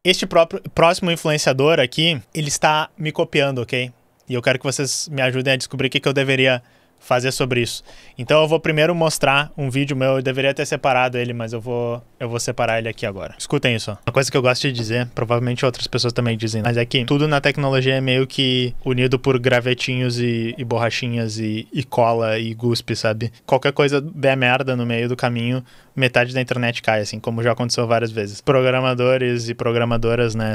Este próximo influenciador aqui, ele está me copiando, ok? E eu quero que vocês me ajudem a descobrir o que eu deveria fazer sobre isso. Então eu vou primeiro mostrar um vídeo meu. Eu deveria ter separado ele, mas eu vou separar ele aqui agora. Escutem isso. Uma coisa que eu gosto de dizer, provavelmente outras pessoas também dizem, mas é que tudo na tecnologia é meio que unido por gravetinhos e borrachinhas e cola e guspe, sabe? Qualquer coisa der merda no meio do caminho, metade da internet cai, assim, como já aconteceu várias vezes. Programadores e programadoras, né,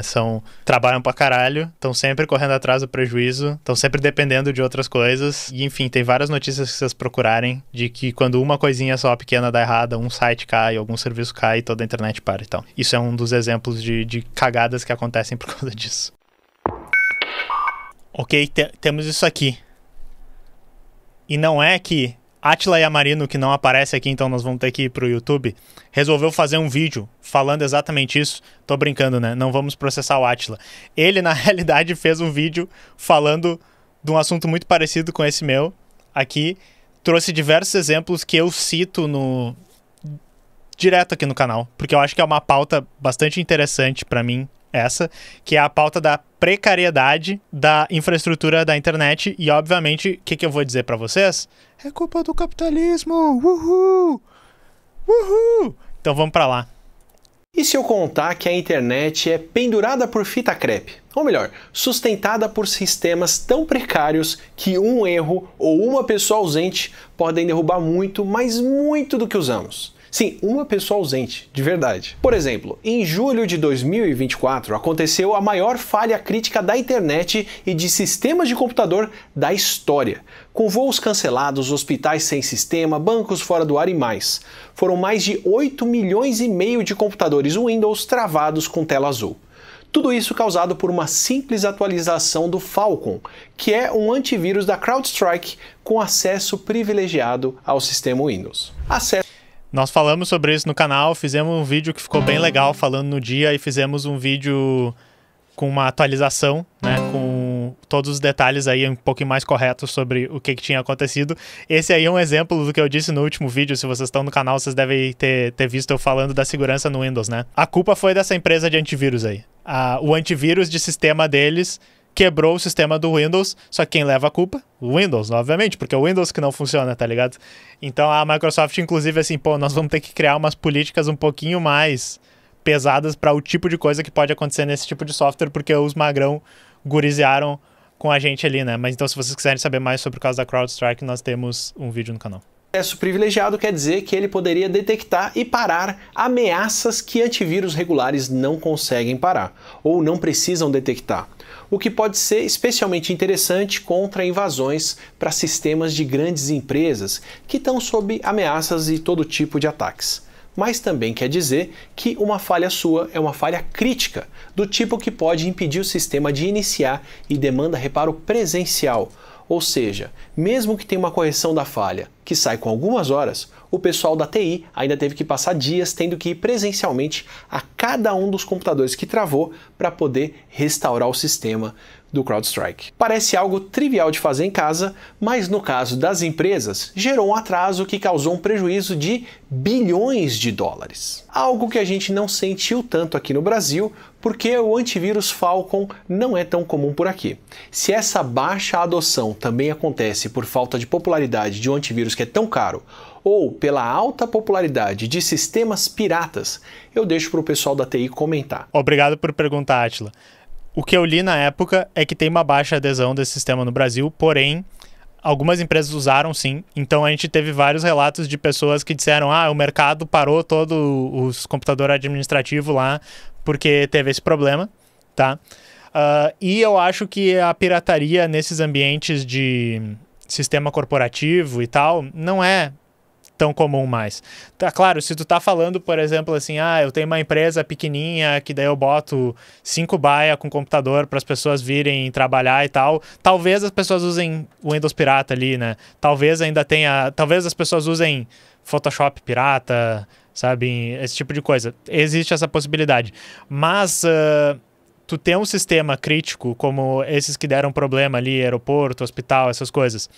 trabalham pra caralho, estão sempre correndo atrás do prejuízo, estão sempre dependendo de outras coisas, e enfim, tem várias notícias que vocês procurarem de que quando uma coisinha só pequena dá errada, um site cai, algum serviço cai e toda a internet para e tal. Isso é um dos exemplos de cagadas que acontecem por causa disso. Ok, temos isso aqui. E não é que Átila Yamarino, que não aparece aqui, então nós vamos ter que ir pro YouTube, resolveu fazer um vídeo falando exatamente isso. Tô brincando, né? Não vamos processar o Átila. Ele, na realidade, fez um vídeo falando de um assunto muito parecido com esse meu aqui. Trouxe diversos exemplos que eu cito direto aqui no canal, porque eu acho que é uma pauta bastante interessante pra mim, essa, que é a pauta da precariedade da infraestrutura da internet. E obviamente, o que eu vou dizer pra vocês? É culpa do capitalismo! Uhul! Uhul! Então vamos pra lá. E se eu contar que a internet é pendurada por fita crepe? Ou melhor, sustentada por sistemas tão precários que um erro ou uma pessoa ausente podem derrubar muito, mas muito do que usamos. Sim, uma pessoa ausente, de verdade. Por exemplo, em julho de 2024 aconteceu a maior falha crítica da internet e de sistemas de computador da história. Com voos cancelados, hospitais sem sistema, bancos fora do ar e mais. Foram mais de 8 milhões e meio de computadores Windows travados com tela azul. Tudo isso causado por uma simples atualização do Falcon, que é um antivírus da CrowdStrike com acesso privilegiado ao sistema Windows. Nós falamos sobre isso no canal, fizemos um vídeo que ficou bem legal falando no dia e fizemos um vídeo com uma atualização, né, com todos os detalhes aí um pouquinho mais corretos sobre o que tinha acontecido. Esse aí é um exemplo do que eu disse no último vídeo. Se vocês estão no canal, vocês devem ter visto eu falando da segurança no Windows, né? A culpa foi dessa empresa de antivírus aí. O antivírus de sistema deles quebrou o sistema do Windows, só que quem leva a culpa? O Windows, obviamente, porque é o Windows que não funciona, tá ligado? Então a Microsoft, inclusive, assim, pô, nós vamos ter que criar umas políticas um pouquinho mais pesadas para o tipo de coisa que pode acontecer nesse tipo de software, porque os magrão gurizearam com a gente ali, né? Mas então, se vocês quiserem saber mais sobre o caso da CrowdStrike, nós temos um vídeo no canal. Acesso privilegiado quer dizer que ele poderia detectar e parar ameaças que antivírus regulares não conseguem parar, ou não precisam detectar. O que pode ser especialmente interessante contra invasões para sistemas de grandes empresas que estão sob ameaças e todo tipo de ataques. Mas também quer dizer que uma falha sua é uma falha crítica, do tipo que pode impedir o sistema de iniciar e demanda reparo presencial. Ou seja, mesmo que tenha uma correção da falha que sai com algumas horas, o pessoal da TI ainda teve que passar dias tendo que ir presencialmente a cada um dos computadores que travou para poder restaurar o sistema do CrowdStrike. Parece algo trivial de fazer em casa, mas no caso das empresas, gerou um atraso que causou um prejuízo de bilhões de dólares. Algo que a gente não sentiu tanto aqui no Brasil, porque o antivírus Falcon não é tão comum por aqui. Se essa baixa adoção também acontece por falta de popularidade de um antivírus que é tão caro, ou pela alta popularidade de sistemas piratas, eu deixo para o pessoal da TI comentar. Obrigado por perguntar, Átila. O que eu li na época é que tem uma baixa adesão desse sistema no Brasil, porém, algumas empresas usaram sim. Então a gente teve vários relatos de pessoas que disseram: o mercado parou todo os computadores administrativos lá porque teve esse problema, tá? E eu acho que a pirataria nesses ambientes de sistema corporativo e tal não é tão comum mais. Tá claro, se tu tá falando, por exemplo, assim, eu tenho uma empresa pequenininha que daí eu boto 5 baia com computador para as pessoas virem trabalhar e tal, talvez as pessoas usem o Windows pirata ali, né? Talvez as pessoas usem Photoshop pirata, sabe? Esse tipo de coisa. Existe essa possibilidade. Mas tu tem um sistema crítico como esses que deram problema ali, aeroporto, hospital, essas coisas,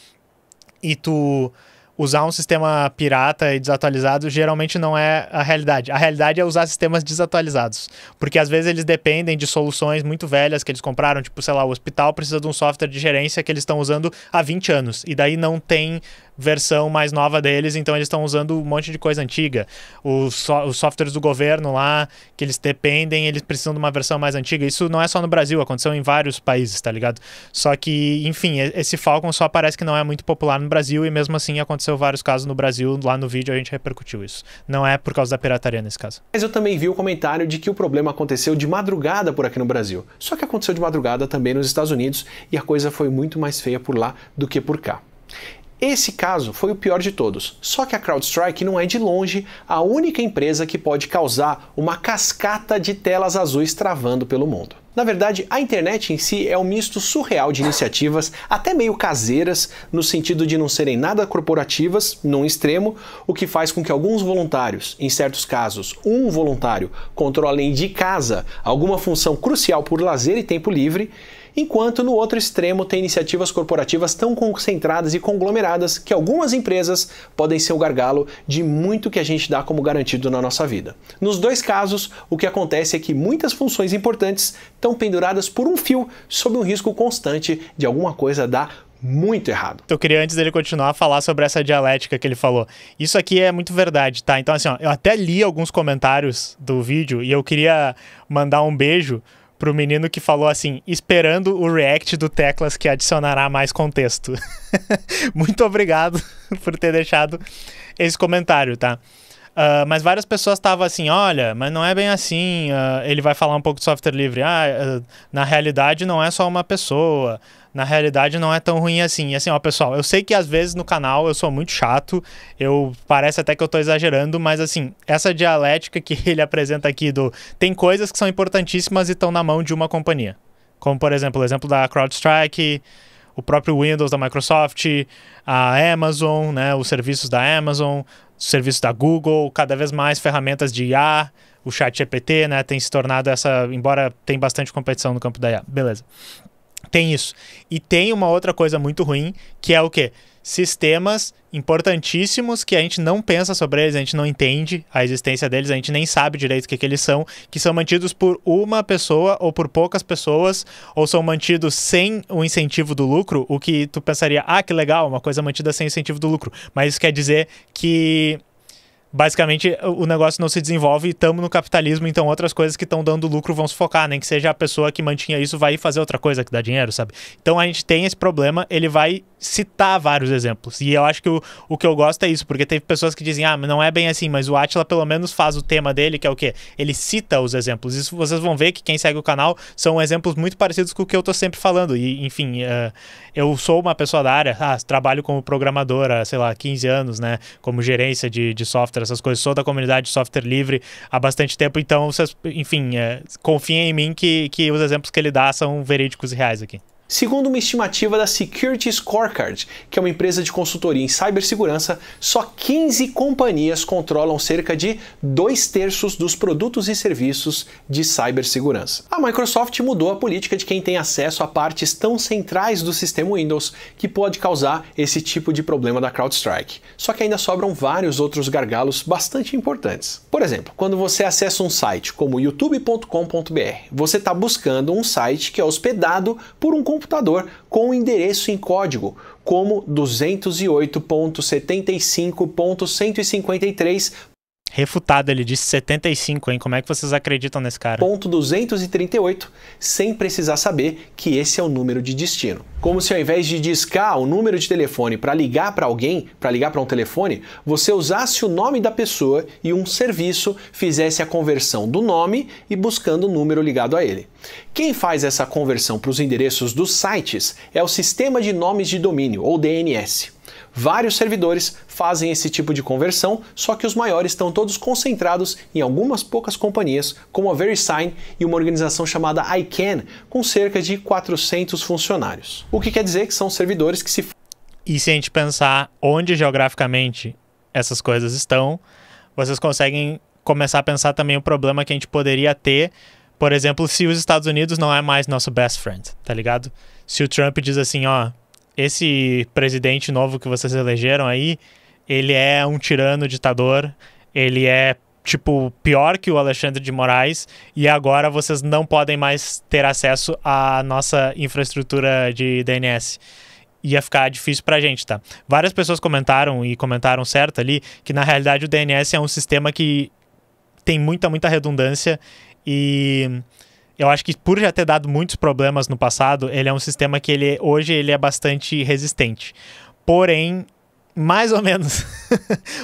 e tu usar um sistema pirata e desatualizado geralmente não é a realidade. A realidade é usar sistemas desatualizados. Porque às vezes eles dependem de soluções muito velhas que eles compraram. Tipo, sei lá, o hospital precisa de um software de gerência que eles estão usando há 20 anos. E daí não tem versão mais nova deles, então eles estão usando um monte de coisa antiga. Os softwares do governo lá, que eles dependem, eles precisam de uma versão mais antiga. Isso não é só no Brasil, aconteceu em vários países, tá ligado? Só que, enfim, esse Falcon só parece que não é muito popular no Brasil e mesmo assim aconteceu vários casos no Brasil. Lá no vídeo a gente repercutiu isso. Não é por causa da pirataria nesse caso. Mas eu também vi o comentário de que o problema aconteceu de madrugada por aqui no Brasil. Só que aconteceu de madrugada também nos Estados Unidos e a coisa foi muito mais feia por lá do que por cá. Esse caso foi o pior de todos, só que a CrowdStrike não é de longe a única empresa que pode causar uma cascata de telas azuis travando pelo mundo. Na verdade, a internet em si é um misto surreal de iniciativas, até meio caseiras, no sentido de não serem nada corporativas, num extremo, o que faz com que alguns voluntários, em certos casos um voluntário, controlem de casa alguma função crucial por lazer e tempo livre, enquanto no outro extremo tem iniciativas corporativas tão concentradas e conglomeradas que algumas empresas podem ser o gargalo de muito que a gente dá como garantido na nossa vida. Nos dois casos, o que acontece é que muitas funções importantes estão penduradas por um fio sob um risco constante de alguma coisa dar muito errado. Eu queria, antes dele continuar, falar sobre essa dialética que ele falou. Isso aqui é muito verdade, tá? Então, assim, ó, eu até li alguns comentários do vídeo e eu queria mandar um beijo pro menino que falou assim, esperando o react do Teclas que adicionará mais contexto. Muito obrigado por ter deixado esse comentário, tá? Mas várias pessoas estavam assim, olha, mas não é bem assim, ele vai falar um pouco de software livre. Na realidade não é só uma pessoa, na realidade não é tão ruim assim. E assim, ó, pessoal, eu sei que às vezes no canal eu sou muito chato, parece até que eu tô exagerando, mas assim, essa dialética que ele apresenta aqui tem coisas que são importantíssimas e estão na mão de uma companhia. Como, por exemplo, o exemplo da CrowdStrike, o próprio Windows da Microsoft, a Amazon, né, os serviços da Amazon, os serviços da Google, cada vez mais ferramentas de IA, o ChatGPT, né, tem se tornado embora tem bastante competição no campo da IA. Beleza. Tem isso. E tem uma outra coisa muito ruim, que é o quê? Sistemas importantíssimos que a gente não pensa sobre eles, a gente não entende a existência deles, a gente nem sabe direito o que eles são, que são mantidos por uma pessoa ou por poucas pessoas, ou são mantidos sem o incentivo do lucro, o que tu pensaria, que legal, uma coisa mantida sem incentivo do lucro. Mas isso quer dizer que basicamente o negócio não se desenvolve e estamos no capitalismo, então outras coisas que estão dando lucro vão sufocar, nem que seja a pessoa que mantinha isso vai fazer outra coisa que dá dinheiro, sabe? Então a gente tem esse problema, ele vai citar vários exemplos, e eu acho que o que eu gosto é isso, porque teve pessoas que dizem, não é bem assim, mas o Átila pelo menos faz o tema dele, que é o quê? Ele cita os exemplos, isso vocês vão ver que quem segue o canal são exemplos muito parecidos com o que eu tô sempre falando, e enfim, eu sou uma pessoa da área, trabalho como programador há, sei lá, 15 anos, né, como gerência de software, essas coisas, sou da comunidade de software livre há bastante tempo, então vocês, enfim, confiem em mim que os exemplos que ele dá são verídicos e reais aqui. Segundo uma estimativa da Security Scorecard, que é uma empresa de consultoria em cibersegurança, só 15 companhias controlam cerca de 2/3 dos produtos e serviços de cibersegurança. A Microsoft mudou a política de quem tem acesso a partes tão centrais do sistema Windows que pode causar esse tipo de problema da CrowdStrike. Só que ainda sobram vários outros gargalos bastante importantes. Por exemplo, quando você acessa um site como youtube.com.br, você está buscando um site que é hospedado por um computador com um endereço em código, como 208.75.153. Refutado, ele disse 75, hein? Como é que vocês acreditam nesse cara? .238, sem precisar saber que esse é o número de destino. Como se ao invés de discar o número de telefone para ligar para alguém, para ligar para um telefone, você usasse o nome da pessoa e um serviço fizesse a conversão do nome e buscando o número ligado a ele. Quem faz essa conversão para os endereços dos sites é o Sistema de Nomes de Domínio, ou DNS. Vários servidores fazem esse tipo de conversão, só que os maiores estão todos concentrados em algumas poucas companhias, como a VeriSign e uma organização chamada ICANN, com cerca de 400 funcionários. O que quer dizer que são servidores que se... E se a gente pensar onde geograficamente essas coisas estão, vocês conseguem começar a pensar também o problema que a gente poderia ter, por exemplo, se os Estados Unidos não é mais nosso best friend, tá ligado? Se o Trump diz assim, esse presidente novo que vocês elegeram aí, ele é um tirano ditador, ele é tipo pior que o Alexandre de Moraes, e agora vocês não podem mais ter acesso à nossa infraestrutura de DNS. Ia ficar difícil pra gente, tá? Várias pessoas comentaram, e comentaram certo ali, que na realidade o DNS é um sistema que tem muita redundância, e eu acho que por já ter dado muitos problemas no passado, ele é um sistema que hoje ele é bastante resistente. Porém, mais ou menos,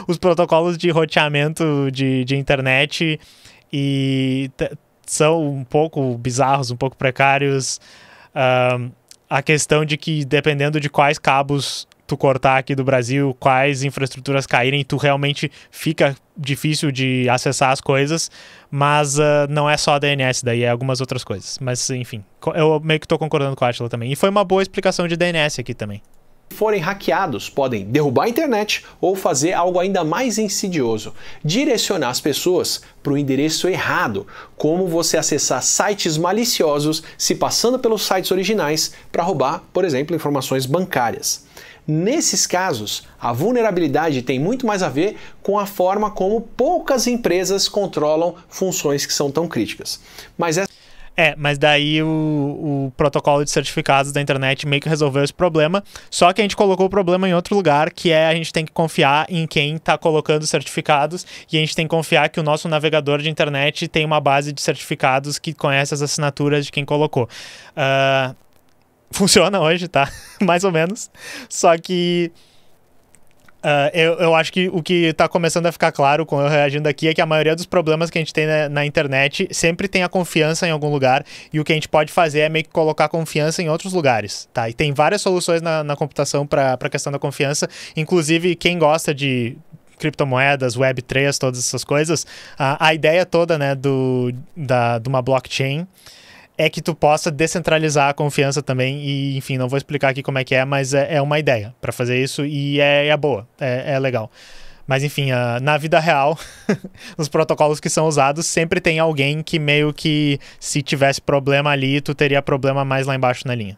os protocolos de roteamento de internet são um pouco bizarros, um pouco precários. A questão de que, dependendo de quais cabos tu cortar aqui do Brasil, quais infraestruturas caírem, tu realmente fica difícil de acessar as coisas, mas não é só a DNS, daí é algumas outras coisas. Mas, enfim, eu meio que tô concordando com a Átila também. E foi uma boa explicação de DNS aqui também. Forem hackeados, podem derrubar a internet ou fazer algo ainda mais insidioso, direcionar as pessoas para o endereço errado, como você acessar sites maliciosos se passando pelos sites originais para roubar, por exemplo, informações bancárias. Nesses casos, a vulnerabilidade tem muito mais a ver com a forma como poucas empresas controlam funções que são tão críticas. Mas daí o protocolo de certificados da internet meio que resolveu esse problema, só que a gente colocou o problema em outro lugar, que é a gente tem que confiar em quem está colocando certificados, e a gente tem que confiar que o nosso navegador de internet tem uma base de certificados que conhece as assinaturas de quem colocou. Funciona hoje, tá? Mais ou menos. Só que eu acho que o que está começando a ficar claro com eu reagindo aqui é que a maioria dos problemas que a gente tem na internet sempre tem a confiança em algum lugar, e o que a gente pode fazer é meio que colocar confiança em outros lugares, tá? E tem várias soluções na computação para a questão da confiança, inclusive quem gosta de criptomoedas, Web3, todas essas coisas, a ideia toda, né, de uma blockchain é que tu possa descentralizar a confiança também, e enfim, não vou explicar aqui como é que é, mas é uma ideia para fazer isso, e é boa, é legal. Mas enfim, na vida real, os protocolos que são usados, sempre tem alguém que meio que, se tivesse problema ali, tu teria problema mais lá embaixo na linha.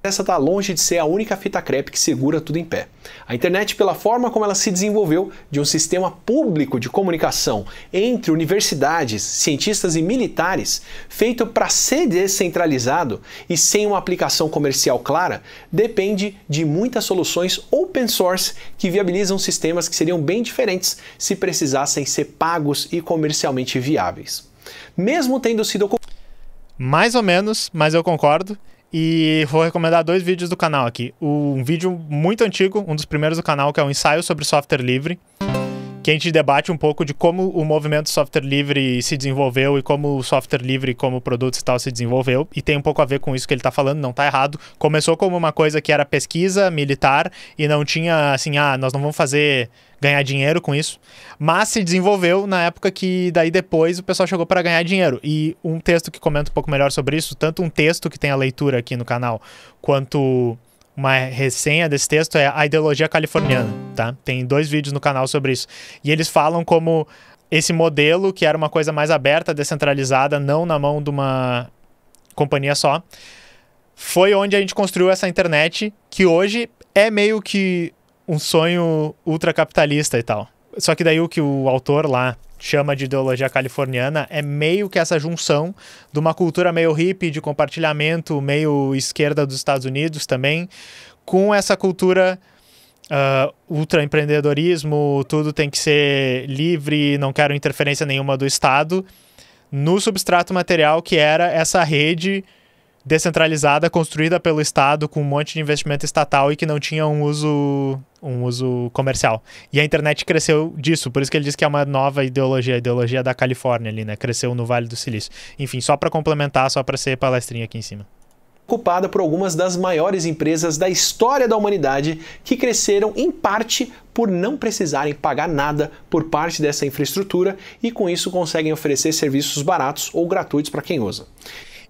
Essa está longe de ser a única fita crepe que segura tudo em pé. A internet, pela forma como ela se desenvolveu de um sistema público de comunicação entre universidades, cientistas e militares, feito para ser descentralizado e sem uma aplicação comercial clara, depende de muitas soluções open source que viabilizam sistemas que seriam bem diferentes se precisassem ser pagos e comercialmente viáveis. Mesmo tendo sido... Mais ou menos, mas eu concordo. E vou recomendar 2 vídeos do canal aqui. Um vídeo muito antigo, um dos primeiros do canal, que é um ensaio sobre software livre, que a gente debate um pouco de como o movimento software livre se desenvolveu e como o software livre como produto e tal se desenvolveu. E tem um pouco a ver com isso que ele está falando, não está errado. Começou como uma coisa que era pesquisa militar e não tinha assim, nós não vamos ganhar dinheiro com isso, mas se desenvolveu na época que daí depois o pessoal chegou para ganhar dinheiro. E um texto que comenta um pouco melhor sobre isso, tanto um texto que tem a leitura aqui no canal, quanto uma resenha desse texto, é a ideologia californiana, tá? Tem 2 vídeos no canal sobre isso. E eles falam como esse modelo, que era uma coisa mais aberta, descentralizada, não na mão de uma companhia só, foi onde a gente construiu essa internet, que hoje é meio que um sonho ultracapitalista e tal. Só que daí o que o autor lá chama de ideologia californiana é meio que essa junção de uma cultura meio hippie, de compartilhamento, meio esquerda dos Estados Unidos também, com essa cultura ultraempreendedorismo, tudo tem que ser livre, não quero interferência nenhuma do Estado, no substrato material que era essa rede descentralizada, construída pelo Estado com um monte de investimento estatal e que não tinha um uso comercial. E a internet cresceu disso, por isso que ele diz que é uma nova ideologia, a ideologia da Califórnia ali, né? Cresceu no Vale do Silício. Enfim, só para complementar, só para ser palestrinha aqui em cima. Ocupada por algumas das maiores empresas da história da humanidade que cresceram em parte por não precisarem pagar nada por parte dessa infraestrutura e com isso conseguem oferecer serviços baratos ou gratuitos para quem usa.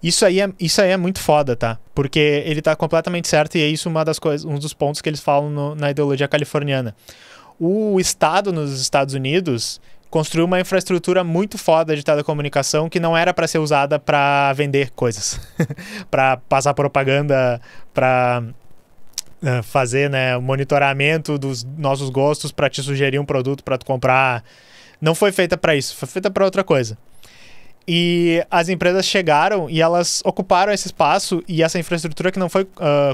Isso aí é muito foda, tá? Porque ele tá completamente certo e é isso um dos pontos que eles falam na ideologia californiana. O Estado nos Estados Unidos construiu uma infraestrutura muito foda de telecomunicação que não era para ser usada para vender coisas, para passar propaganda, para fazer, né, o monitoramento dos nossos gostos para te sugerir um produto para tu comprar. Não foi feita para isso, foi feita para outra coisa. E as empresas chegaram e elas ocuparam esse espaço, e essa infraestrutura que não foi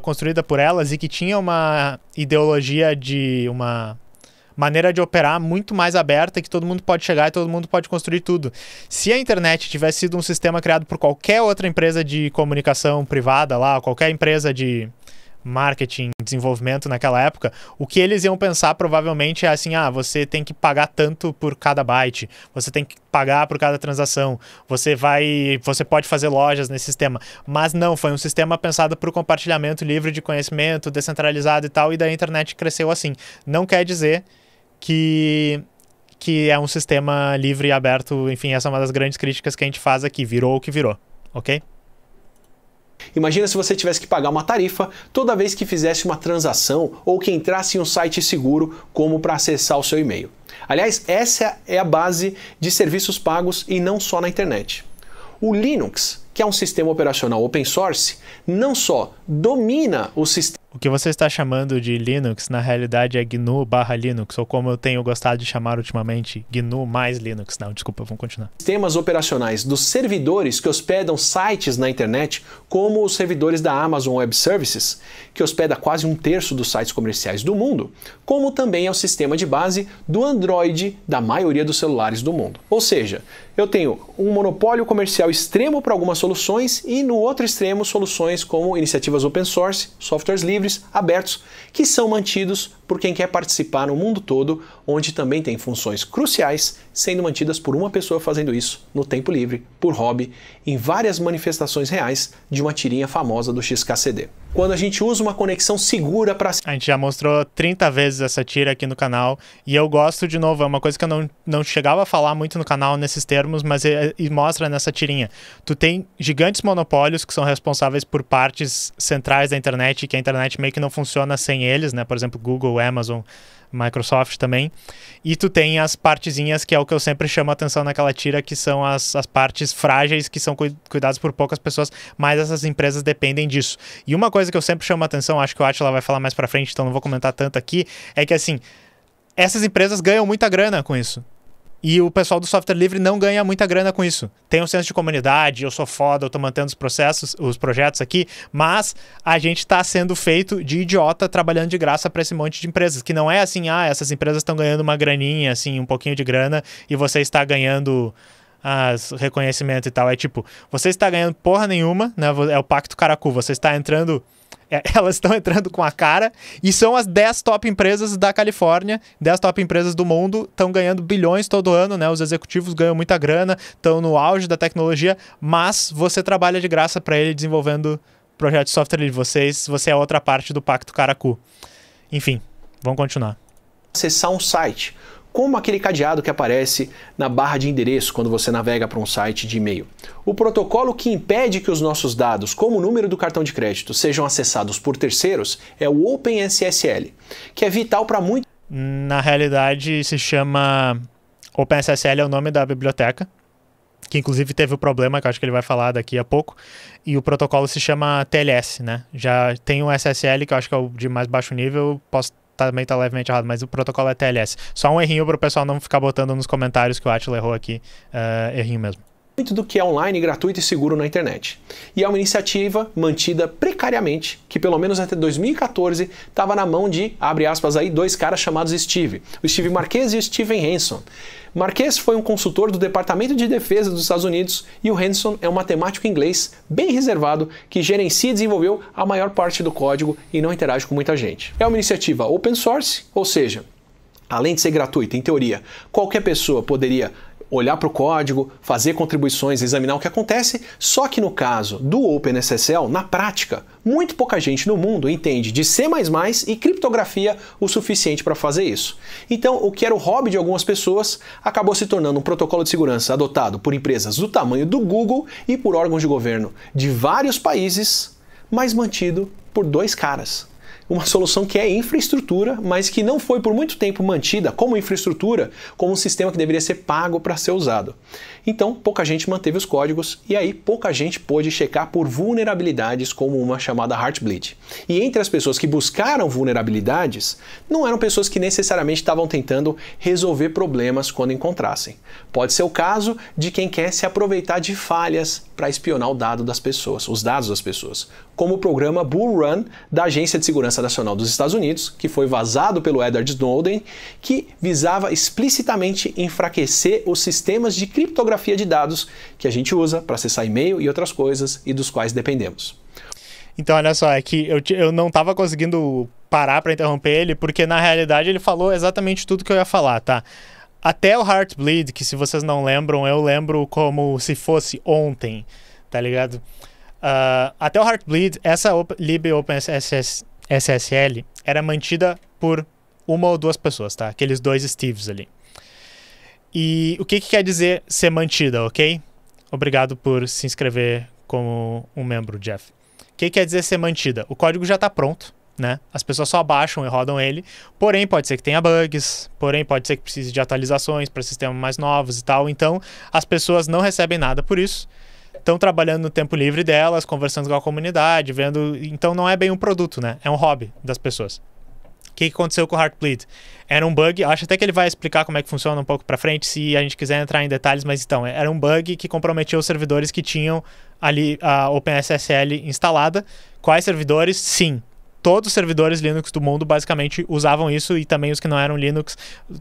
construída por elas e que tinha uma ideologia de uma maneira de operar muito mais aberta, que todo mundo pode chegar e todo mundo pode construir tudo. Se a internet tivesse sido um sistema criado por qualquer outra empresa de comunicação privada lá, qualquer empresa de marketing, desenvolvimento naquela época, o que eles iam pensar provavelmente é assim, você tem que pagar tanto por cada byte, você tem que pagar por cada transação, você pode fazer lojas nesse sistema. Mas não, foi um sistema pensado para o compartilhamento livre de conhecimento, descentralizado e tal, e da internet cresceu assim. Não quer dizer que é um sistema livre e aberto, enfim, essa é uma das grandes críticas que a gente faz aqui, virou o que virou, ok? Imagina se você tivesse que pagar uma tarifa toda vez que fizesse uma transação ou que entrasse em um site seguro como para acessar o seu e-mail. Aliás, essa é a base de serviços pagos e não só na internet. O Linux, que é um sistema operacional open source, não só domina o sistema. O que você está chamando de Linux, na realidade é GNU/Linux, ou como eu tenho gostado de chamar ultimamente, GNU mais Linux. Não, desculpa, vamos continuar. Sistemas operacionais dos servidores que hospedam sites na internet, como os servidores da Amazon Web Services, que hospeda quase 1/3 dos sites comerciais do mundo, como também é o sistema de base do Android da maioria dos celulares do mundo. Ou seja, eu tenho um monopólio comercial extremo para algumas soluções e no outro extremo soluções como iniciativas open source, softwares livres, abertos, que são mantidos por quem quer participar no mundo todo, onde também tem funções cruciais sendo mantidas por uma pessoa fazendo isso no tempo livre, por hobby, em várias manifestações reais de uma tirinha famosa do XKCD. Quando a gente usa uma conexão segura para... A gente já mostrou 30 vezes essa tira aqui no canal, e eu gosto, de novo, é uma coisa que eu não chegava a falar muito no canal nesses termos, mas mostra nessa tirinha. Tu tem gigantes monopólios que são responsáveis por partes centrais da internet, que a internet meio que não funciona sem eles, né? Por exemplo, Google, Amazon, Microsoft também. E tu tem as partezinhas, que é o que eu sempre chamo a atenção naquela tira, que são as partes frágeis, que são cuidadas por poucas pessoas, mas essas empresas dependem disso. E uma coisa que eu sempre chamo a atenção, acho que o Átila vai falar mais pra frente, então não vou comentar tanto aqui, é que assim, essas empresas ganham muita grana com isso. E o pessoal do software livre não ganha muita grana com isso. Tem um senso de comunidade, eu sou foda, eu tô mantendo os projetos aqui, mas a gente tá sendo feito de idiota trabalhando de graça para esse monte de empresas, que não é assim, essas empresas estão ganhando uma graninha, assim, um pouquinho de grana, e você está ganhando reconhecimento e tal. É tipo, você está ganhando porra nenhuma, né? É o pacto caracu, você está entrando... Elas estão entrando com a cara e são as 10 top empresas da Califórnia, 10 top empresas do mundo, estão ganhando bilhões todo ano, né? Os executivos ganham muita grana, estão no auge da tecnologia, mas você trabalha de graça para ele desenvolvendo projetos de software livre. Você é outra parte do pacto caracu. Enfim, vamos continuar. Acessar um site, como aquele cadeado que aparece na barra de endereço quando você navega para um site de e-mail. O protocolo que impede que os nossos dados, como o número do cartão de crédito, sejam acessados por terceiros é o OpenSSL, que é vital para muito... Na realidade se chama... OpenSSL é o nome da biblioteca, que inclusive teve o problema, que eu acho que ele vai falar daqui a pouco, e o protocolo se chama TLS, né? Já tem o SSL, que eu acho que é o de mais baixo nível, também tá levemente errado, mas o protocolo é TLS. Só um errinho para o pessoal não ficar botando nos comentários que o Átila errou aqui. Errinho mesmo. Muito do que é online, gratuito e seguro na internet. E é uma iniciativa mantida precariamente, que pelo menos até 2014 estava na mão de, abre aspas aí, dois caras chamados Steve. O Steve Marques e o Steven Hanson. Marques foi um consultor do Departamento de Defesa dos Estados Unidos e o Hanson é um matemático inglês bem reservado que gerencia e desenvolveu a maior parte do código e não interage com muita gente. É uma iniciativa open source, ou seja, além de ser gratuita, em teoria, qualquer pessoa poderia olhar para o código, fazer contribuições, examinar o que acontece, só que no caso do OpenSSL, na prática, muito pouca gente no mundo entende de C++ e criptografia o suficiente para fazer isso. Então, o que era o hobby de algumas pessoas acabou se tornando um protocolo de segurança adotado por empresas do tamanho do Google e por órgãos de governo de vários países, mas mantido por dois caras. uma solução que é infraestrutura, mas que não foi por muito tempo mantida como infraestrutura, como um sistema que deveria ser pago para ser usado. Então, pouca gente manteve os códigos e aí pouca gente pôde checar por vulnerabilidades como uma chamada Heartbleed. E entre as pessoas que buscaram vulnerabilidades, não eram pessoas que necessariamente estavam tentando resolver problemas quando encontrassem. Pode ser o caso de quem quer se aproveitar de falhas para espionar o dado das pessoas, os dados das pessoas, como o programa Bull Run da Agência de Segurança Nacional dos Estados Unidos, que foi vazado pelo Edward Snowden, que visava explicitamente enfraquecer os sistemas de criptografia de dados que a gente usa para acessar e-mail e outras coisas e dos quais dependemos. Então, olha só, é que eu não estava conseguindo parar para interromper ele, porque na realidade ele falou exatamente tudo que eu ia falar, tá? Até o Heartbleed, que se vocês não lembram, eu lembro como se fosse ontem, tá ligado? Até o Heartbleed, essa libOpenSSL era mantida por uma ou duas pessoas, tá? Aqueles dois Steves ali. E o que quer dizer ser mantida, ok? Obrigado por se inscrever como um membro, Jeff. O que quer dizer ser mantida? O código já está pronto, né? As pessoas só baixam e rodam ele, porém pode ser que tenha bugs, porém pode ser que precise de atualizações para sistemas mais novos e tal, então as pessoas não recebem nada por isso, estão trabalhando no tempo livre delas, conversando com a comunidade, vendo, então não é bem um produto, né? É um hobby das pessoas. O que aconteceu com o Heartbleed? Era um bug, acho até que ele vai explicar como é que funciona um pouco para frente, se a gente quiser entrar em detalhes, mas então, era um bug que comprometia os servidores que tinham ali a OpenSSL instalada. Quais servidores? Sim. Todos os servidores Linux do mundo basicamente usavam isso e também os que não eram Linux,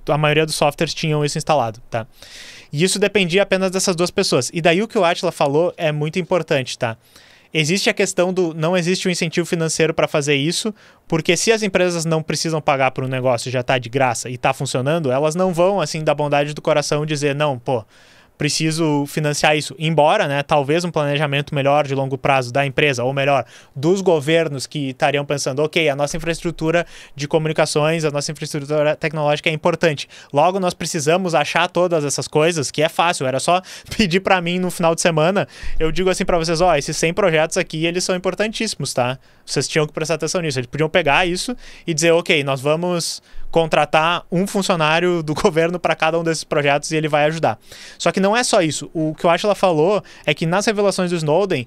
a maioria dos softwares tinham isso instalado, tá? E isso dependia apenas dessas duas pessoas. E daí o que o Attila falou é muito importante, tá? Existe a questão do não existe um incentivo financeiro para fazer isso, porque se as empresas não precisam pagar por um negócio e já está de graça e está funcionando, elas não vão, assim, da bondade do coração dizer, não, pô, preciso financiar isso. Embora, né, talvez um planejamento melhor de longo prazo da empresa, ou melhor, dos governos que estariam pensando, ok, a nossa infraestrutura de comunicações, a nossa infraestrutura tecnológica é importante. Logo, nós precisamos achar todas essas coisas, que é fácil, era só pedir para mim no final de semana. Eu digo assim para vocês, ó, esses 100 projetos aqui, eles são importantíssimos, tá? Vocês tinham que prestar atenção nisso. Eles podiam pegar isso e dizer, ok, nós vamos contratar um funcionário do governo para cada um desses projetos e ele vai ajudar. Só que não é só isso. O que o Attila falou é que nas revelações do Snowden,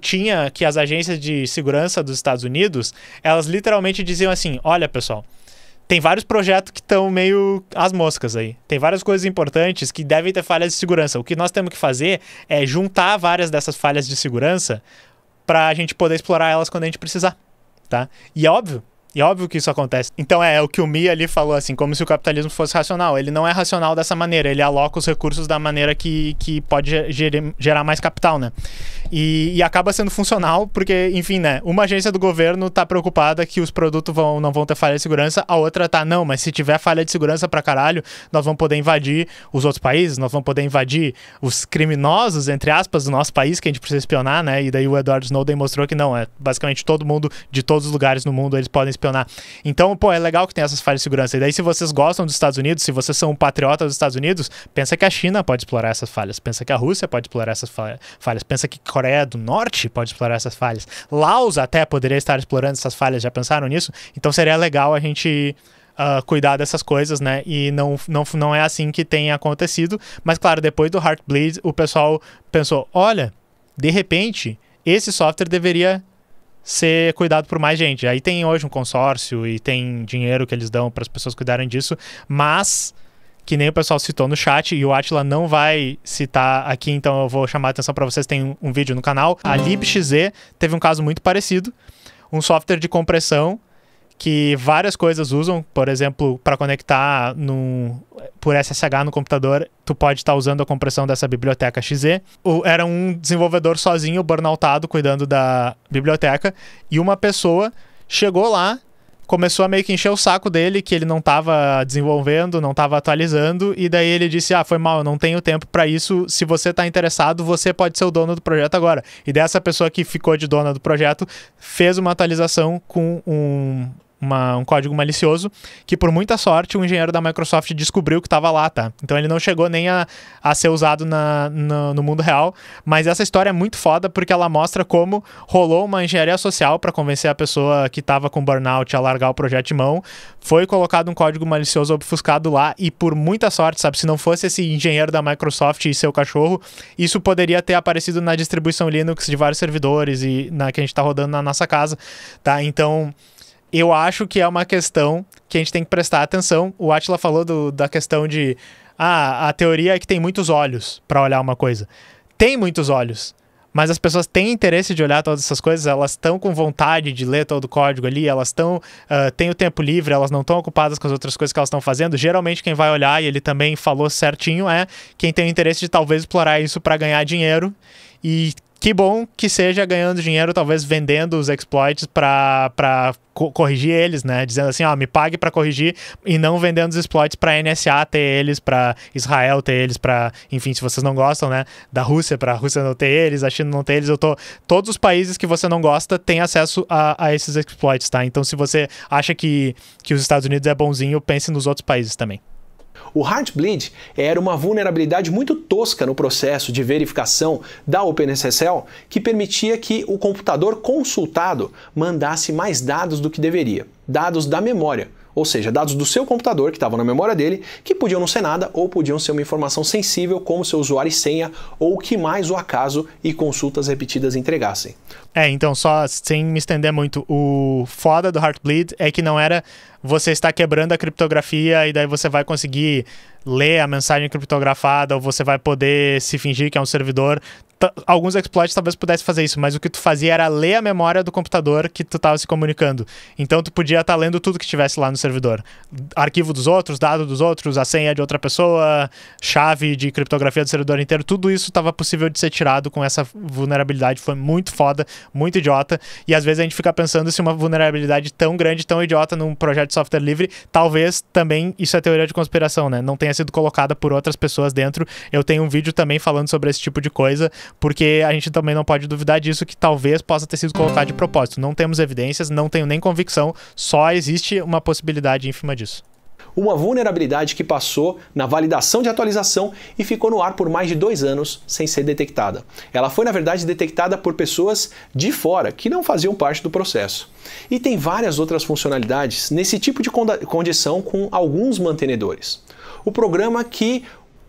tinha que as agências de segurança dos Estados Unidos, elas literalmente diziam assim, olha pessoal, tem vários projetos que estão meio às moscas aí. Tem várias coisas importantes que devem ter falhas de segurança. O que nós temos que fazer é juntar várias dessas falhas de segurança para a gente poder explorar elas quando a gente precisar, tá? E é óbvio que isso acontece. Então é o que o Mi ali falou, assim, como se o capitalismo fosse racional. Ele não é racional dessa maneira, ele aloca os recursos da maneira que pode gerar mais capital, né? E acaba sendo funcional porque, enfim, né? Uma agência do governo tá preocupada que os produtos não vão ter falha de segurança, a outra tá, não, mas se tiver falha de segurança pra caralho, nós vamos poder invadir os outros países, nós vamos poder invadir os criminosos, entre aspas, do nosso país, que a gente precisa espionar, né? E daí o Edward Snowden mostrou que não, é basicamente todo mundo, de todos os lugares no mundo, eles podem espionar. Então, pô, é legal que tem essas falhas de segurança. E daí, se vocês gostam dos Estados Unidos, se vocês são um patriota dos Estados Unidos, pensa que a China pode explorar essas falhas, pensa que a Rússia pode explorar essas falhas, pensa que a Coreia do Norte pode explorar essas falhas. Laos até poderia estar explorando essas falhas, já pensaram nisso? Então seria legal a gente cuidar dessas coisas, né? E não é assim que tem acontecido. Mas claro, depois do Heartbleed, o pessoal pensou, olha, de repente, esse software deveria ser cuidado por mais gente. Aí tem hoje um consórcio e tem dinheiro que eles dão para as pessoas cuidarem disso, mas que nem o pessoal citou no chat, e o Attila não vai citar aqui, então eu vou chamar a atenção para vocês, tem um vídeo no canal. A libXZ teve um caso muito parecido, um software de compressão que várias coisas usam, por exemplo, para conectar por SSH no computador, tu pode estar usando a compressão dessa biblioteca XZ. Era um desenvolvedor sozinho, burnoutado, cuidando da biblioteca, e uma pessoa chegou lá, começou a meio que encher o saco dele, que ele não estava desenvolvendo, não estava atualizando, e daí ele disse, foi mal, eu não tenho tempo para isso, se você está interessado, você pode ser o dono do projeto agora. E dessa pessoa que ficou de dona do projeto, fez uma atualização com um código malicioso, que por muita sorte o engenheiro da Microsoft descobriu que estava lá, tá? Então ele não chegou nem a ser usado no mundo real, mas essa história é muito foda porque ela mostra como rolou uma engenharia social para convencer a pessoa que estava com burnout a largar o projeto de mão, foi colocado um código malicioso obfuscado lá e por muita sorte, sabe, se não fosse esse engenheiro da Microsoft e seu cachorro, isso poderia ter aparecido na distribuição Linux de vários servidores e que a gente está rodando na nossa casa, tá? Então eu acho que é uma questão que a gente tem que prestar atenção. O Átila falou da questão de a teoria é que tem muitos olhos para olhar uma coisa. Tem muitos olhos, mas as pessoas têm interesse de olhar todas essas coisas, elas estão com vontade de ler todo o código ali, elas têm o tempo livre, elas não estão ocupadas com as outras coisas que elas estão fazendo. Geralmente quem vai olhar, e ele também falou certinho, é quem tem o interesse de talvez explorar isso para ganhar dinheiro. E que bom que seja ganhando dinheiro, talvez vendendo os exploits para corrigir eles, né? Dizendo assim, me pague para corrigir, e não vendendo os exploits para NSA ter eles, para Israel ter eles, para, enfim, se vocês não gostam, né? Da Rússia, para a Rússia não ter eles, a China não ter eles, todos os países que você não gosta têm acesso a esses exploits, tá? Então se você acha que os Estados Unidos é bonzinho, pense nos outros países também. O Heartbleed era uma vulnerabilidade muito tosca no processo de verificação da OpenSSL que permitia que o computador consultado mandasse mais dados do que deveria, dados da memória, ou seja, dados do seu computador que estavam na memória dele, que podiam não ser nada ou podiam ser uma informação sensível como seu usuário e senha ou o que mais o acaso e consultas repetidas entregassem. Então só sem me estender muito, o foda do Heartbleed é que não era você estar quebrando a criptografia e daí você vai conseguir ler a mensagem criptografada ou você vai poder se fingir que é um servidor. Alguns exploits talvez pudesse fazer isso, mas o que tu fazia era ler a memória do computador que tu estava se comunicando. Então tu podia estar lendo tudo que estivesse lá no servidor. Arquivo dos outros, dado dos outros, a senha de outra pessoa, chave de criptografia do servidor inteiro, tudo isso estava possível de ser tirado com essa vulnerabilidade. Foi muito foda, muito idiota, e às vezes a gente fica pensando se uma vulnerabilidade tão grande, tão idiota num projeto de software livre, talvez também isso é teoria de conspiração, né? Não tenha sido colocada por outras pessoas dentro. Eu tenho um vídeo também falando sobre esse tipo de coisa, porque a gente também não pode duvidar disso, que talvez possa ter sido colocado de propósito. Não temos evidências, não tenho nem convicção, só existe uma possibilidade ínfima disso. Uma vulnerabilidade que passou na validação de atualização e ficou no ar por mais de 2 anos sem ser detectada. Ela foi, na verdade, detectada por pessoas de fora, que não faziam parte do processo. E tem várias outras funcionalidades nesse tipo de condição com alguns mantenedores. O programa que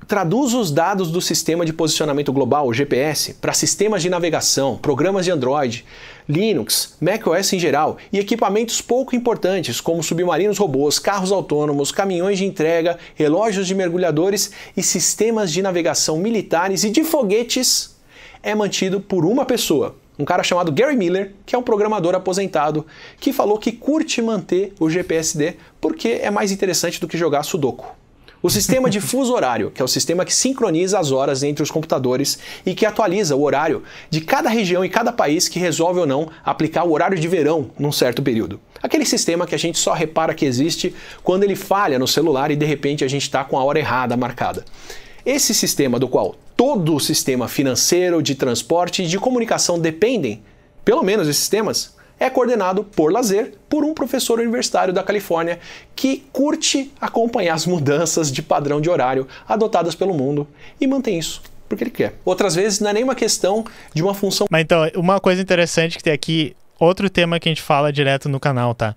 traduz os dados do Sistema de Posicionamento Global, o GPS, para sistemas de navegação, programas de Android, Linux, macOS em geral e equipamentos pouco importantes como submarinos robôs, carros autônomos, caminhões de entrega, relógios de mergulhadores e sistemas de navegação militares e de foguetes, é mantido por uma pessoa. Um cara chamado Gary Miller, que é um programador aposentado, que falou que curte manter o GPSD porque é mais interessante do que jogar Sudoku. O sistema de fuso horário, que é o sistema que sincroniza as horas entre os computadores e que atualiza o horário de cada região e cada país que resolve ou não aplicar o horário de verão num certo período. Aquele sistema que a gente só repara que existe quando ele falha no celular e de repente a gente está com a hora errada marcada. Esse sistema do qual todo o sistema financeiro, de transporte e de comunicação dependem, pelo menos esses sistemas, é coordenado por lazer por um professor universitário da Califórnia que curte acompanhar as mudanças de padrão de horário adotadas pelo mundo e mantém isso porque ele quer. Outras vezes não é nem uma questão de uma função... Mas então, uma coisa interessante que tem aqui, outro tema que a gente fala direto no canal, tá?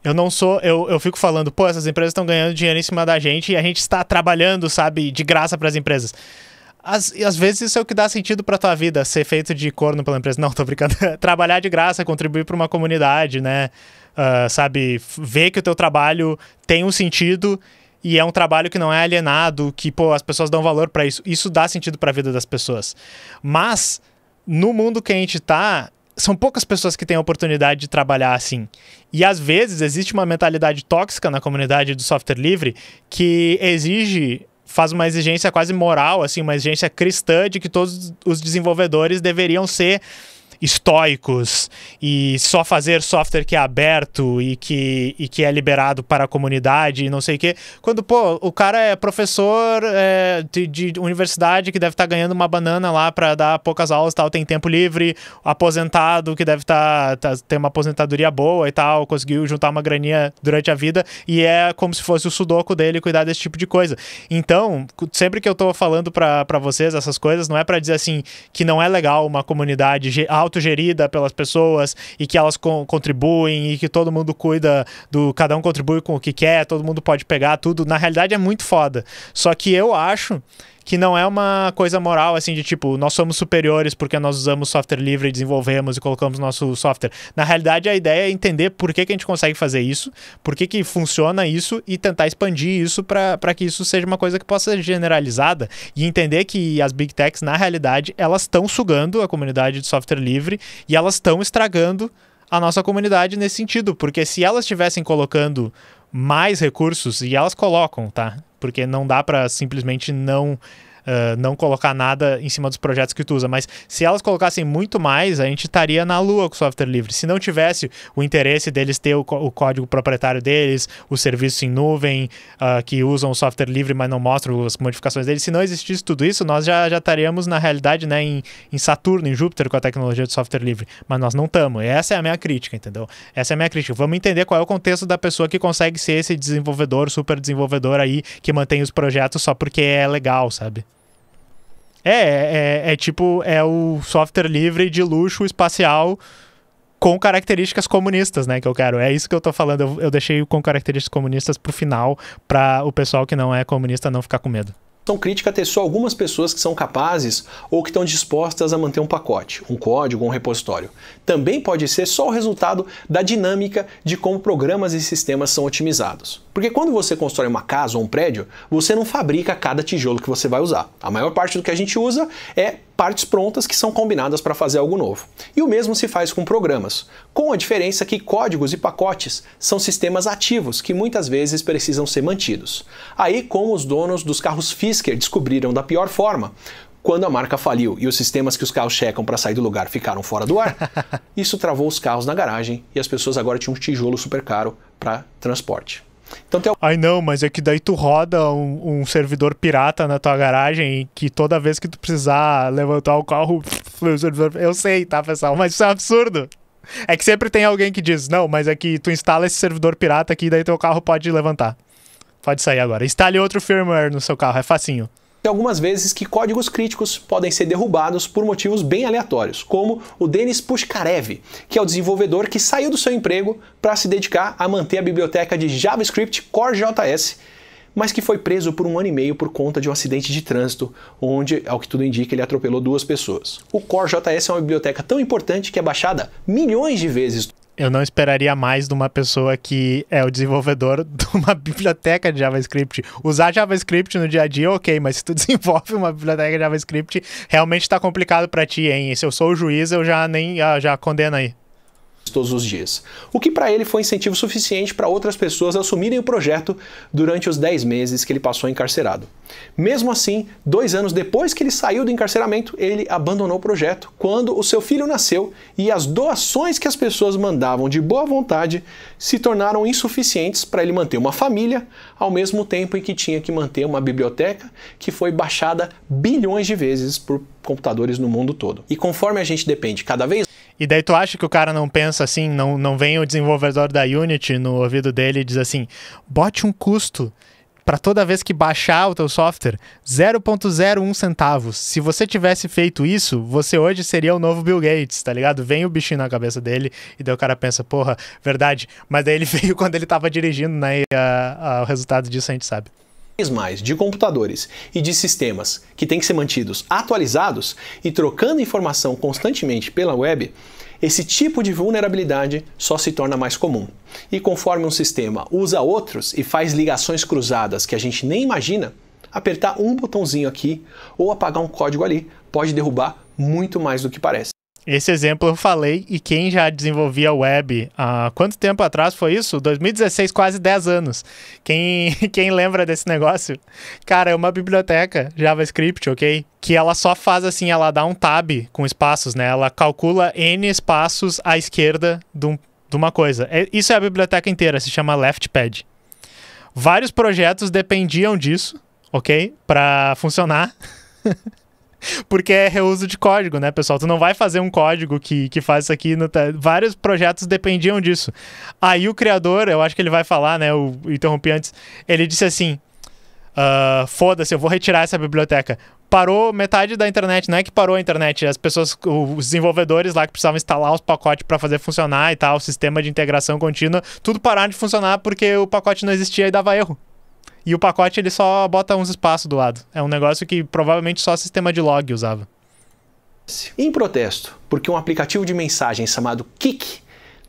Eu fico falando, essas empresas estão ganhando dinheiro em cima da gente e a gente está trabalhando, sabe, de graça para as empresas. Às vezes isso é o que dá sentido pra tua vida, ser feito de corno pela empresa. Não, tô brincando. Trabalhar de graça, contribuir pra uma comunidade, né? Sabe, ver que o teu trabalho tem um sentido e é um trabalho que não é alienado, que, as pessoas dão valor pra isso. Isso dá sentido pra vida das pessoas. Mas, no mundo que a gente tá, são poucas pessoas que têm a oportunidade de trabalhar assim. E, às vezes, existe uma mentalidade tóxica na comunidade do software livre que faz uma exigência quase moral, assim, uma exigência cristã de que todos os desenvolvedores deveriam ser estoicos e só fazer software que é aberto e que é liberado para a comunidade e não sei o quê. Quando, pô, o cara é professor de universidade que deve estar ganhando uma banana lá para dar poucas aulas e tal, tem tempo livre, aposentado que deve ter uma aposentadoria boa e tal, conseguiu juntar uma graninha durante a vida e é como se fosse o sudoku dele cuidar desse tipo de coisa. Então, sempre que eu tô falando para vocês essas coisas, não é para dizer assim que não é legal uma comunidade autogerida pelas pessoas e que elas contribuem e que todo mundo cuida cada um contribui com o que quer, todo mundo pode pegar tudo. Na realidade é muito foda. Só que eu acho que não é uma coisa moral, assim, de tipo, nós somos superiores porque nós usamos software livre, desenvolvemos e colocamos nosso software. Na realidade, a ideia é entender por que a gente consegue fazer isso, por que funciona isso e tentar expandir isso para que isso seja uma coisa que possa ser generalizada e entender que as Big Techs, na realidade, elas estão sugando a comunidade de software livre e elas estão estragando a nossa comunidade nesse sentido, porque se elas estivessem colocando mais recursos, e elas colocam, tá? Porque não dá para simplesmente não colocar nada em cima dos projetos que tu usa, mas se elas colocassem muito mais, a gente estaria na lua com o software livre. Se não tivesse o interesse deles ter o código proprietário deles, o serviço em nuvem, que usam o software livre, mas não mostram as modificações deles, se não existisse tudo isso, nós já estaríamos, na realidade, né, em Saturno, em Júpiter, com a tecnologia de software livre. Mas nós não estamos. Essa é a minha crítica, entendeu? Essa é a minha crítica. Vamos entender qual é o contexto da pessoa que consegue ser esse desenvolvedor, super desenvolvedor aí, que mantém os projetos só porque é legal, sabe? Tipo, é o software livre de luxo espacial com características comunistas, né, que eu quero. É isso que eu tô falando. Eu deixei com características comunistas pro final, para o pessoal que não é comunista não ficar com medo. Crítica ter só algumas pessoas que são capazes ou que estão dispostas a manter um pacote, um código, um repositório. Também pode ser só o resultado da dinâmica de como programas e sistemas são otimizados. Porque quando você constrói uma casa ou um prédio, você não fabrica cada tijolo que você vai usar. A maior parte do que a gente usa é partes prontas que são combinadas para fazer algo novo. E o mesmo se faz com programas, com a diferença que códigos e pacotes são sistemas ativos que muitas vezes precisam ser mantidos. Aí, como os donos dos carros Fisker descobriram da pior forma, quando a marca faliu e os sistemas que os carros checam para sair do lugar ficaram fora do ar, isso travou os carros na garagem e as pessoas agora tinham um tijolo super caro para transporte. Então Ai não, mas é que daí tu roda um servidor pirata na tua garagem que toda vez que tu precisar levantar o carro, o servidor... Eu sei, tá, pessoal, mas isso é um absurdo. É que sempre tem alguém que diz, não, mas é que tu instala esse servidor pirata aqui e daí teu carro pode levantar. Pode sair agora. Instale outro firmware no seu carro, é facinho. Tem algumas vezes que códigos críticos podem ser derrubados por motivos bem aleatórios, como o Denis Pushkarev, que é o desenvolvedor que saiu do seu emprego para se dedicar a manter a biblioteca de JavaScript CoreJS, mas que foi preso por 1 ano e meio por conta de um acidente de trânsito, onde, ao que tudo indica, ele atropelou 2 pessoas. O CoreJS é uma biblioteca tão importante que é baixada milhões de vezes. Eu não esperaria mais de uma pessoa que é o desenvolvedor de uma biblioteca de JavaScript. Usar JavaScript no dia a dia, ok, mas se tu desenvolve uma biblioteca de JavaScript, realmente tá complicado para ti, hein? E se eu sou o juiz, eu já condeno aí. Todos os dias. O que para ele foi incentivo suficiente para outras pessoas assumirem o projeto durante os 10 meses que ele passou encarcerado. Mesmo assim, 2 anos depois que ele saiu do encarceramento, ele abandonou o projeto quando o seu filho nasceu e as doações que as pessoas mandavam de boa vontade se tornaram insuficientes para ele manter uma família, ao mesmo tempo em que tinha que manter uma biblioteca que foi baixada bilhões de vezes por computadores no mundo todo. E conforme a gente depende cada vez... E daí tu acha que o cara não pensa assim, não vem o desenvolvedor da Unity no ouvido dele e diz assim, bote um custo para toda vez que baixar o teu software, 0,01 centavos. Se você tivesse feito isso, você hoje seria o novo Bill Gates, tá ligado? Vem o bichinho na cabeça dele e daí o cara pensa, porra, verdade. Mas daí ele veio quando ele tava dirigindo, né? E o resultado disso a gente sabe. Mais de computadores e de sistemas que têm que ser mantidos atualizados e trocando informação constantemente pela web, esse tipo de vulnerabilidade só se torna mais comum. E conforme um sistema usa outros e faz ligações cruzadas que a gente nem imagina, apertar um botãozinho aqui ou apagar um código ali pode derrubar muito mais do que parece. Esse exemplo eu falei, e quem já desenvolvia web há quanto tempo atrás foi isso? 2016, quase 10 anos. Quem lembra desse negócio? Cara, é uma biblioteca JavaScript, ok? Que ela só faz assim, ela dá um tab com espaços, né? Ela calcula N espaços à esquerda de uma coisa. Isso é a biblioteca inteira, se chama LeftPad. Vários projetos dependiam disso, ok? Para funcionar. Porque é reuso de código, né, pessoal? Tu não vai fazer um código que faz isso aqui. Vários projetos dependiam disso. Aí o criador, eu acho que ele vai falar, né? Eu interrompi antes. Ele disse assim: foda-se, eu vou retirar essa biblioteca. Parou metade da internet. Não é que parou a internet. As pessoas, os desenvolvedores lá que precisavam instalar os pacotes para fazer funcionar e tal, o sistema de integração contínua, tudo pararam de funcionar porque o pacote não existia e dava erro. E o pacote ele só bota uns espaços do lado. É um negócio que provavelmente só o sistema de log usava. Em protesto, porque um aplicativo de mensagem chamado Kik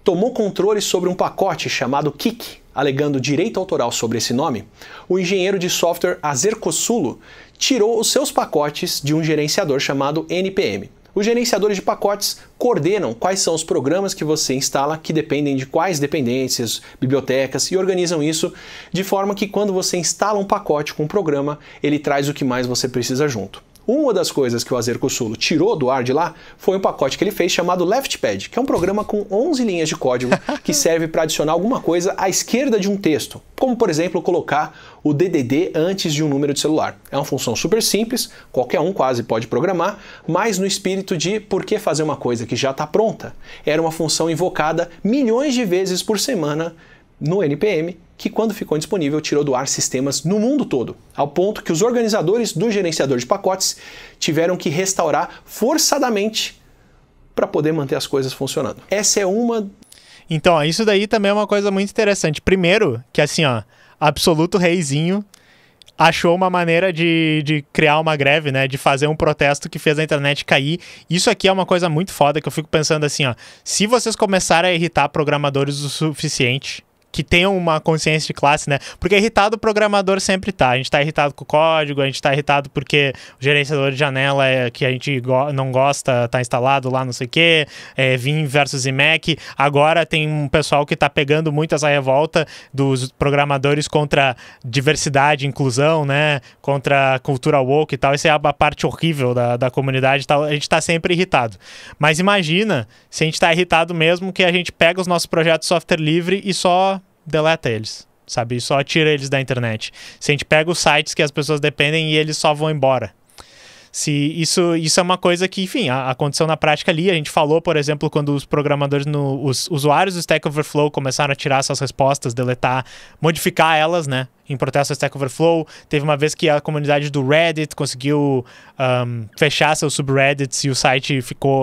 tomou controle sobre um pacote chamado Kik, alegando direito autoral sobre esse nome, o engenheiro de software Azer Kosulo tirou os seus pacotes de um gerenciador chamado NPM. Os gerenciadores de pacotes coordenam quais são os programas que você instala que dependem de quais dependências, bibliotecas, e organizam isso de forma que quando você instala um pacote com um programa, ele traz o que mais você precisa junto. Uma das coisas que o Azer Kosulo tirou do ar de lá foi um pacote que ele fez chamado LeftPad, que é um programa com 11 linhas de código que serve para adicionar alguma coisa à esquerda de um texto, como por exemplo colocar o DDD antes de um número de celular. É uma função super simples, qualquer um quase pode programar, mas no espírito de por que fazer uma coisa que já está pronta? Era uma função invocada milhões de vezes por semana no NPM, que quando ficou disponível tirou do ar sistemas no mundo todo, ao ponto que os organizadores do gerenciador de pacotes tiveram que restaurar forçadamente para poder manter as coisas funcionando. Essa é uma... Então, isso daí também é uma coisa muito interessante. Primeiro, que assim, ó, Absoluto Reizinho achou uma maneira de criar uma greve, né, de fazer um protesto que fez a internet cair. Isso aqui é uma coisa muito foda que eu fico pensando assim, ó, se vocês começarem a irritar programadores o suficiente, que tenham uma consciência de classe, né? Porque irritado o programador sempre tá. A gente tá irritado com o código, a gente tá irritado porque o gerenciador de janela que a gente não gosta tá instalado lá, não sei o quê, Vim versus Emacs. Agora tem um pessoal que tá pegando muito essa revolta dos programadores contra diversidade, inclusão, né? Contra a cultura woke e tal. Essa é a parte horrível da comunidade e tal. A gente tá sempre irritado. Mas imagina se a gente tá irritado mesmo que a gente pega os nossos projetos de software livre e só deleta eles, sabe? E só tira eles da internet. Se a gente pega os sites que as pessoas dependem e eles só vão embora. Se isso é uma coisa que, enfim, aconteceu na prática ali. A gente falou, por exemplo, quando os programadores, os usuários do Stack Overflow começaram a tirar suas respostas, deletar, modificar elas, né? Em protesto ao Stack Overflow. Teve uma vez que a comunidade do Reddit conseguiu fechar seus subreddits e o site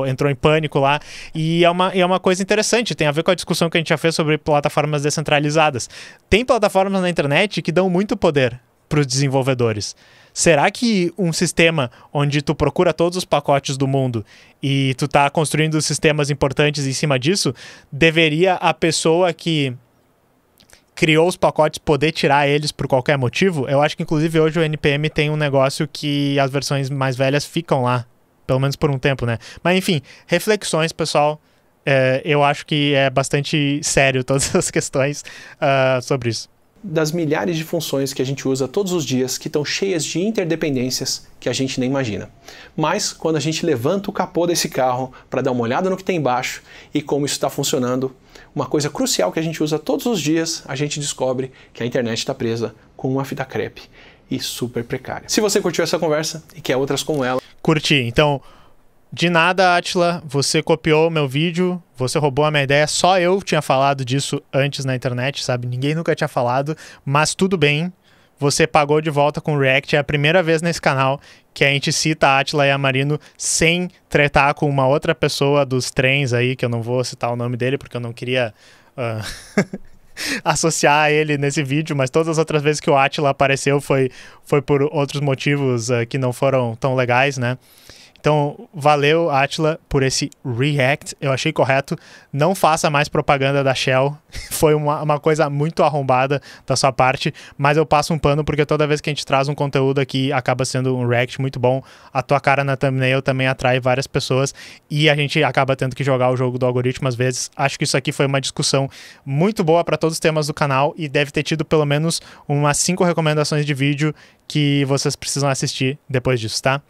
entrou em pânico lá. E é uma coisa interessante, tem a ver com a discussão que a gente já fez sobre plataformas descentralizadas. Tem plataformas na internet que dão muito poder para os desenvolvedores. Será que um sistema onde tu procura todos os pacotes do mundo e tu tá construindo sistemas importantes em cima disso, deveria a pessoa que criou os pacotes poder tirar eles por qualquer motivo? Eu acho que inclusive hoje o NPM tem um negócio que as versões mais velhas ficam lá, pelo menos por um tempo, né? Mas enfim, reflexões, pessoal. Eu acho que é bastante sério todas as questões sobre isso. Das milhares de funções que a gente usa todos os dias, que estão cheias de interdependências que a gente nem imagina. Mas quando a gente levanta o capô desse carro para dar uma olhada no que tem embaixo e como isso está funcionando, uma coisa crucial que a gente usa todos os dias, a gente descobre que a internet está presa com uma fita crepe e super precária. Se você curtiu essa conversa e quer outras como ela... Curti. Então, de nada, Átila, você copiou meu vídeo, você roubou a minha ideia, só eu tinha falado disso antes na internet, sabe? Ninguém nunca tinha falado, mas tudo bem, você pagou de volta com o React, é a primeira vez nesse canal que a gente cita a Átila Yamarino sem tretar com uma outra pessoa dos trens aí, que eu não vou citar o nome dele porque eu não queria associar ele nesse vídeo, mas todas as outras vezes que o Átila apareceu foi por outros motivos que não foram tão legais, né? Então, valeu, Átila, por esse react. Eu achei correto. Não faça mais propaganda da Shell. Foi uma coisa muito arrombada da sua parte, mas eu passo um pano porque toda vez que a gente traz um conteúdo aqui, acaba sendo um react muito bom. A tua cara na thumbnail também atrai várias pessoas e a gente acaba tendo que jogar o jogo do algoritmo às vezes. Acho que isso aqui foi uma discussão muito boa para todos os temas do canal e deve ter tido pelo menos umas 5 recomendações de vídeo que vocês precisam assistir depois disso, tá?